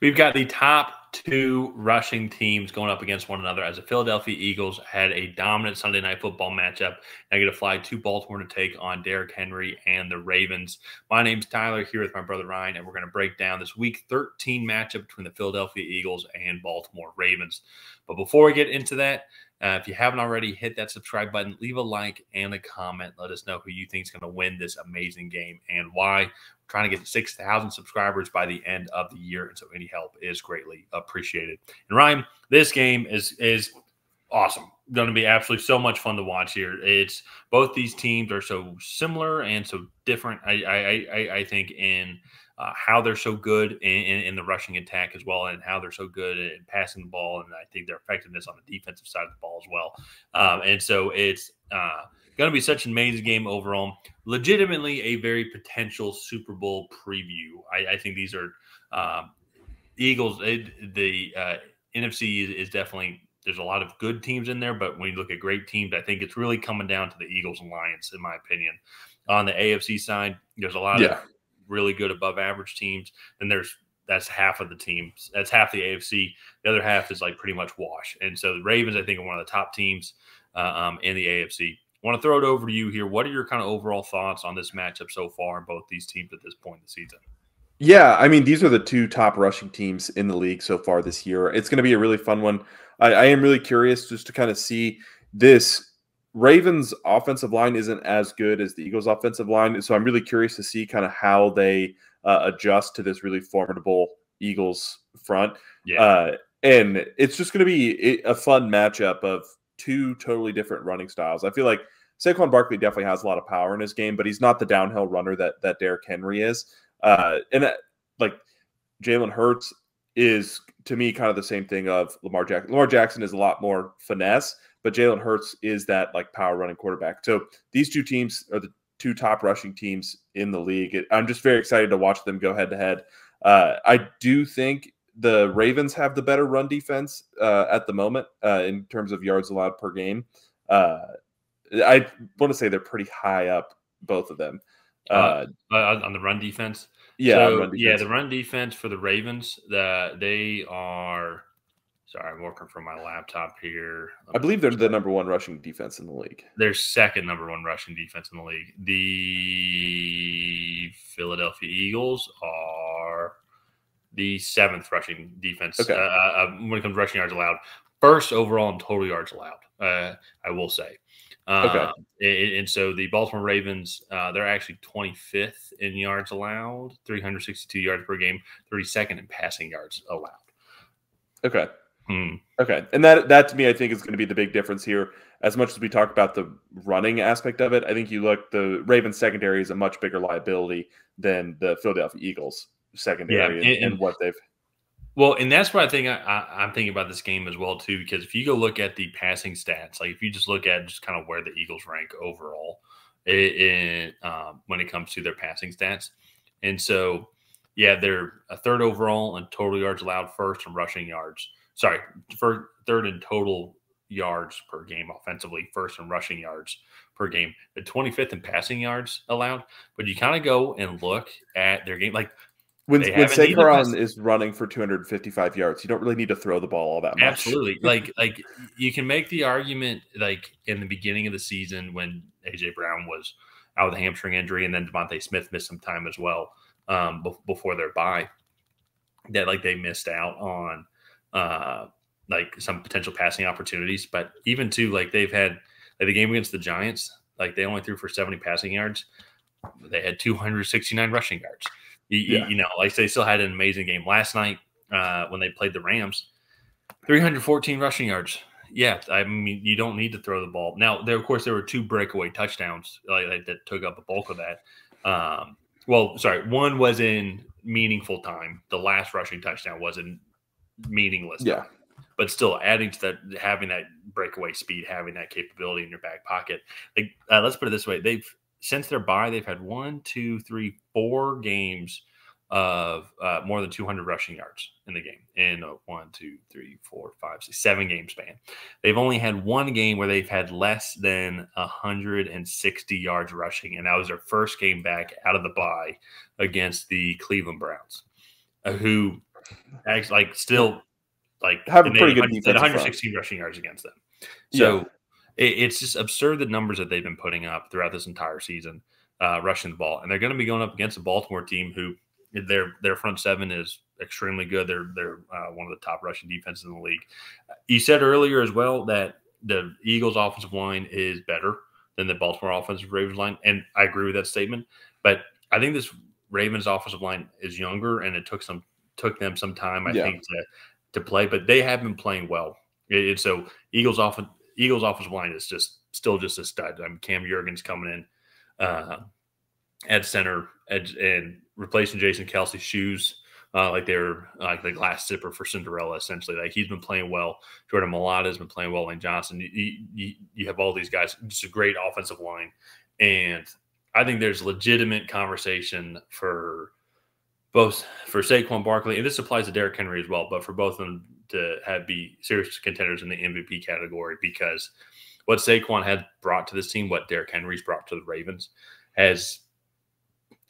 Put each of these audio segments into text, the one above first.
We've got the top two rushing teams going up against one another as the Philadelphia Eagles had a dominant Sunday Night Football matchup. I get to fly to Baltimore to take on Derrick Henry and the Ravens. My name's Tyler, here with my brother Ryan, and we're going to break down this Week 13 matchup between the Philadelphia Eagles and Baltimore Ravens. But before we get into that, if you haven't already, hit that subscribe button, leave a like and a comment. Let us know who you think is going to win this amazing game and why. We're trying to get to 6,000 subscribers by the end of the year, and so any help is greatly appreciated. And Ryan, this game is awesome. Going to be absolutely so much fun to watch here. It's both these teams are so similar and so different. I think in how they're so good in the rushing attack as well, and how they're so good at passing the ball, and I think their effectiveness on the defensive side of the ball as well. And so it's going to be such an amazing game overall. Legitimately a very potential Super Bowl preview. I think these are the Eagles. The NFC is definitely – there's a lot of good teams in there, but when you look at great teams, I think it's really coming down to the Eagles and Lions, in my opinion. On the AFC side, there's a lot of really good above average teams. And that's half of the teams. That's half the AFC. The other half is like pretty much wash. And so the Ravens, I think, are one of the top teams in the AFC. I want to throw it over to you here. What are your kind of overall thoughts on this matchup so far in both these teams at this point in the season? Yeah, I mean, these are the two top rushing teams in the league so far this year. It's going to be a really fun one. I am really curious just to kind of see this. Ravens offensive line isn't as good as the Eagles offensive line. So I'm really curious to see kind of how they adjust to this really formidable Eagles front. Yeah. And it's just going to be a fun matchup of two totally different running styles. I feel like Saquon Barkley definitely has a lot of power in his game, but he's not the downhill runner that Derrick Henry is. Like Jalen Hurts is, to me, kind of the same thing of Lamar Jackson. Lamar Jackson is a lot more finesse, but Jalen Hurts is that like power running quarterback. So these two teams are the two top rushing teams in the league. I'm just very excited to watch them go head to head. I do think the Ravens have the better run defense at the moment in terms of yards allowed per game. I want to say they're pretty high up, both of them. On the run defense? Yeah, so, run defense. Yeah, the run defense for the Ravens, they are – sorry, I'm working from my laptop here. I believe they're the number one rushing defense in the league. They're second number one rushing defense in the league. The Philadelphia Eagles are the seventh rushing defense when it comes to rushing yards allowed. First overall in total yards allowed, I will say. And so the Baltimore Ravens, they're actually 25th in yards allowed, 362 yards per game, 32nd in passing yards allowed. Okay. Okay. And that to me, I think is going to be the big difference here. As much as we talk about the running aspect of it, I think the Ravens secondary is a much bigger liability than the Philadelphia Eagles secondary and what they've. Well, and that's what I think I'm thinking about this game as well, too, because if you go look at the passing stats, like if you just look at just kind of where the Eagles rank overall when it comes to their passing stats. And so, yeah, they're a third overall in total yards allowed, first in rushing yards. Sorry, third in total yards per game offensively, first in rushing yards per game. The 25th in passing yards allowed. But you kind of go and look at their game, like, when Saquon is running for 255 yards, you don't really need to throw the ball all that much. Absolutely. like you can make the argument like in the beginning of the season when A.J. Brown was out with a hamstring injury and then Devontae Smith missed some time as well before their bye, that like they missed out on like some potential passing opportunities. But even too, like they've had like the game against the Giants, like they only threw for 70 passing yards. They had 269 rushing yards. You know, like they still had an amazing game last night when they played the Rams. 314 rushing yards. Yeah, I mean, you don't need to throw the ball. Now, of course, there were two breakaway touchdowns like that took up the bulk of that. One was in meaningful time. The last rushing touchdown wasn't meaningless. Yeah. But still, adding to that, having that breakaway speed, having that capability in your back pocket. Like, let's put it this way. Since their bye, they've had 4 games of more than 200 rushing yards in the game in a 7-game span. They've only had one game where they've had less than 160 yards rushing, and that was their first game back out of the bye against the Cleveland Browns, who actually, like still like have a and they pretty good had defensive 116 front. rushing yards against them. Yeah. So it's just absurd the numbers that they've been putting up throughout this entire season, rushing the ball, and they're going to be going up against a Baltimore team who their front seven is extremely good. They're one of the top rushing defenses in the league. You said earlier as well that the Eagles' offensive line is better than the Baltimore offensive Ravens line, and I agree with that statement. But I think this Ravens offensive line is younger, and it took them some time, I think, to play, but they have been playing well. So Eagles offensive line is still just a stud. I mean, Cam Jurgens coming in at center and replacing Jason Kelsey's shoes. Like they're like the glass zipper for Cinderella, essentially. Like he's been playing well. Jordan Mailata has been playing well. Lane Johnson. You have all these guys. Just a great offensive line, and I think there's legitimate conversation for Saquon Barkley, and this applies to Derrick Henry as well, but for both of them to be serious contenders in the MVP category, because what Saquon has brought to this team, what Derrick Henry's brought to the Ravens, has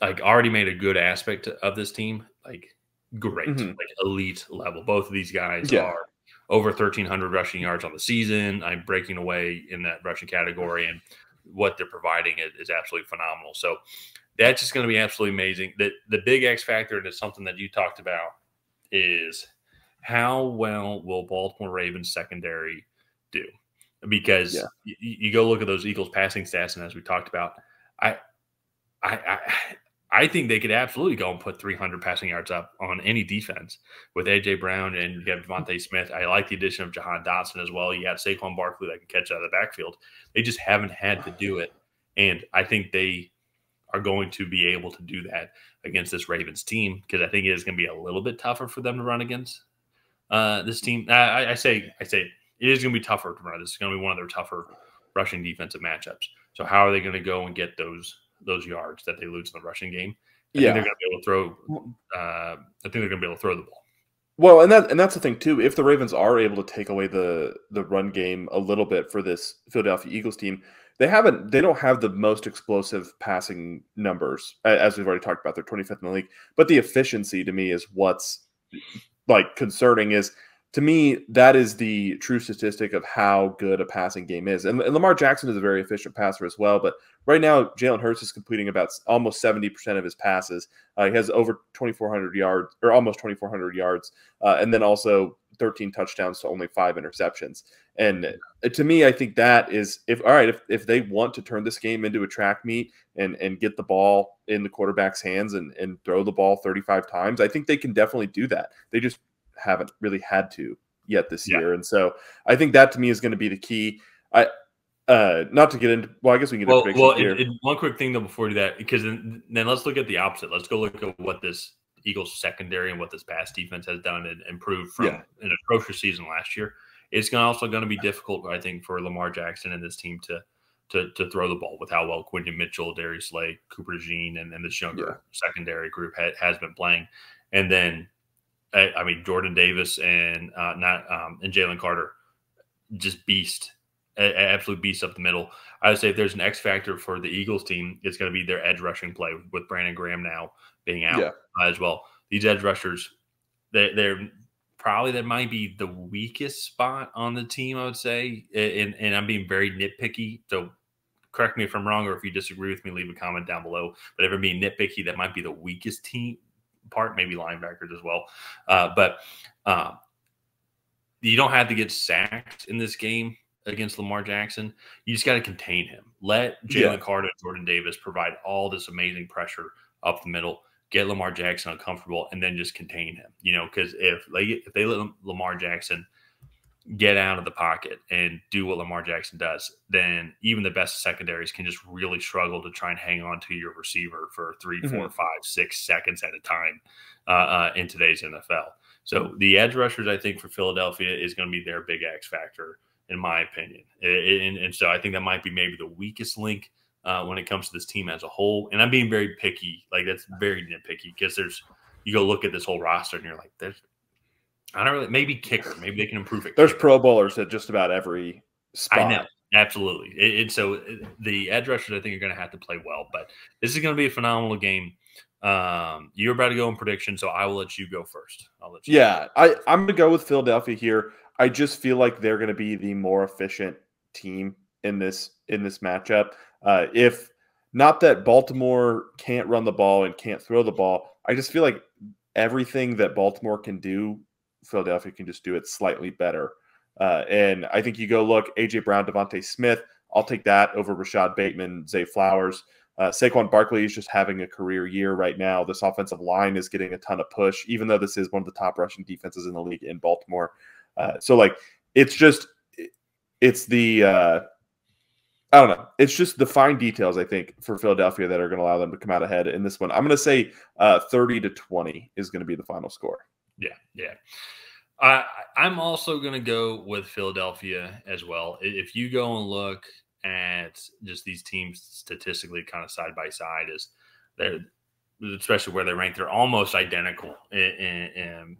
like already made a good aspect of this team like great, like elite level. Both of these guys are over 1,300 rushing yards on the season. I'm breaking away in that rushing category, and what they're providing is absolutely phenomenal. So that's just going to be absolutely amazing. The big X factor, and it's something that you talked about, is how well will Baltimore Ravens secondary do? Because you go look at those Eagles passing stats, and as we talked about, I think they could absolutely go and put 300 passing yards up on any defense with A.J. Brown, and you have Devontae Smith. I like the addition of Jahan Dotson as well. You have Saquon Barkley that can catch out of the backfield. They just haven't had to do it, and I think they are going to be able to do that against this Ravens team, because I think it is going to be a little bit tougher for them to run against this team. I say it is going to be tougher to run. This is going to be one of their tougher rushing defensive matchups. So how are they going to go and get those yards that they lose in the rushing game? I think they're going to be able to throw. I think they're going to be able to throw the ball. Well, and that's the thing too. If the Ravens are able to take away the run game a little bit for this Philadelphia Eagles team, they don't have the most explosive passing numbers, as we've already talked about. They're 25th in the league, but the efficiency to me is what's like concerning. Is to me that is the true statistic of how good a passing game is. And Lamar Jackson is a very efficient passer as well, but right now Jalen Hurts is completing about almost 70% of his passes. He has over 2,400 yards, or almost 2,400 yards, and then also 13 touchdowns to only 5 interceptions. And to me, I think that is if they want to turn this game into a track meet and get the ball in the quarterback's hands and throw the ball 35 times, I think they can definitely do that. They just haven't really had to yet this year. And so I think that to me is going to be the key. Not to get into, well, I guess we can get into predictions here. One quick thing though before we do that, because then let's look at the opposite. Let's go look at what this Eagles secondary and what this pass defense has done and improved from an atrocious season last year. It's also going to be difficult, I think, for Lamar Jackson and this team to throw the ball with how well Quentin Mitchell, Darius Slay, Cooper Jean, and this younger secondary group has been playing. And then, I mean, Jordan Davis and Jalen Carter, just absolute beast up the middle. I would say if there's an X factor for the Eagles team, it's going to be their edge rushing play with Brandon Graham now being out as well. These edge rushers, they're probably that might be the weakest spot on the team, I would say. And I'm being very nitpicky, so correct me if I'm wrong, or if you disagree with me, leave a comment down below. But if I'm being nitpicky, that might be the weakest team part, maybe linebackers as well. But you don't have to get sacked in this game against Lamar Jackson. You just got to contain him. Let Jalen Carter and Jordan Davis provide all this amazing pressure up the middle, get Lamar Jackson uncomfortable, and then just contain him. Because if they let Lamar Jackson get out of the pocket and do what Lamar Jackson does, then even the best secondaries can just really struggle to try and hang on to your receiver for 3, 4, 5, 6 seconds at a time in today's NFL. So the edge rushers, I think, for Philadelphia is going to be their big X factor, in my opinion. And so I think that might be maybe the weakest link when it comes to this team as a whole. And I'm being very picky. Like, that's very nitpicky, because you go look at this whole roster and you're like, maybe kicker. Maybe they can improve it. There's Pro Bowlers at just about every spot. I know. Absolutely. And so the edge rushers, I think, are going to have to play well. But this is going to be a phenomenal game. You're about to go in prediction, so I will let you go first. I'll let you. Yeah, I'm going to go with Philadelphia here. I just feel like they're going to be the more efficient team in this matchup. If not that Baltimore can't run the ball and can't throw the ball, I just feel like everything that Baltimore can do, Philadelphia can just do it slightly better. And I think you go look, A.J. Brown, Devontae Smith, I'll take that over Rashad Bateman, Zay Flowers. Saquon Barkley is just having a career year right now. This offensive line is getting a ton of push, even though this is one of the top rushing defenses in the league in Baltimore. It's the I don't know. It's just the fine details, I think, for Philadelphia that are going to allow them to come out ahead in this one. I'm going to say 30-20 is going to be the final score. Yeah. I'm also going to go with Philadelphia as well. If you go and look at just these teams statistically kind of side by side, is they're, especially where they rank, they're almost identical, and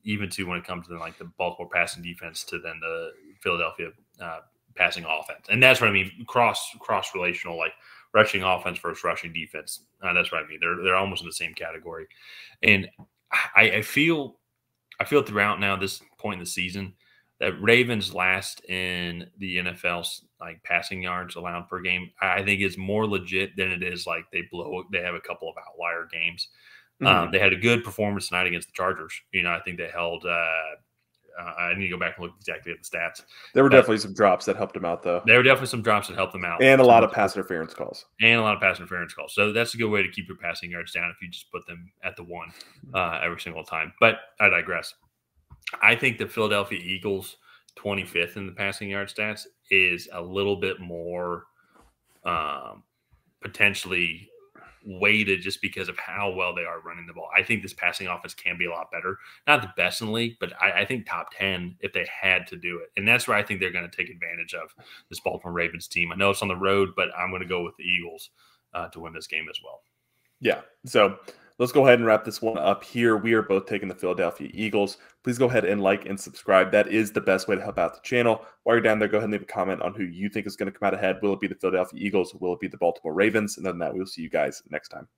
even to when it comes to like the Baltimore passing defense to then the Philadelphia passing offense. And that's what I mean, cross relational, like rushing offense versus rushing defense. That's what I mean. They're almost in the same category. And I feel throughout now this point in the season that Ravens last in the NFL's like passing yards allowed per game. I think is more legit than it is like they have a couple of outlier games. Mm-hmm. They had a good performance tonight against the Chargers. I think they held I need to go back and look exactly at the stats. There were definitely some drops that helped them out, though. There were definitely some drops that helped them out. And a lot of pass interference calls. So that's a good way to keep your passing yards down if you just put them at the one every single time. But I digress. I think the Philadelphia Eagles 25th in the passing yard stats is a little bit more potentially weighted just because of how well they are running the ball. I think this passing offense can be a lot better. Not the best in the league, but I think top 10 if they had to do it. And that's where I think they're going to take advantage of this Baltimore Ravens team. I know it's on the road, but I'm going to go with the Eagles to win this game as well. Yeah. So let's go ahead and wrap this one up here. We are both taking the Philadelphia Eagles. Please go ahead and like and subscribe. That is the best way to help out the channel. While you're down there, go ahead and leave a comment on who you think is going to come out ahead. Will it be the Philadelphia Eagles? Will it be the Baltimore Ravens? And then that, we'll see you guys next time.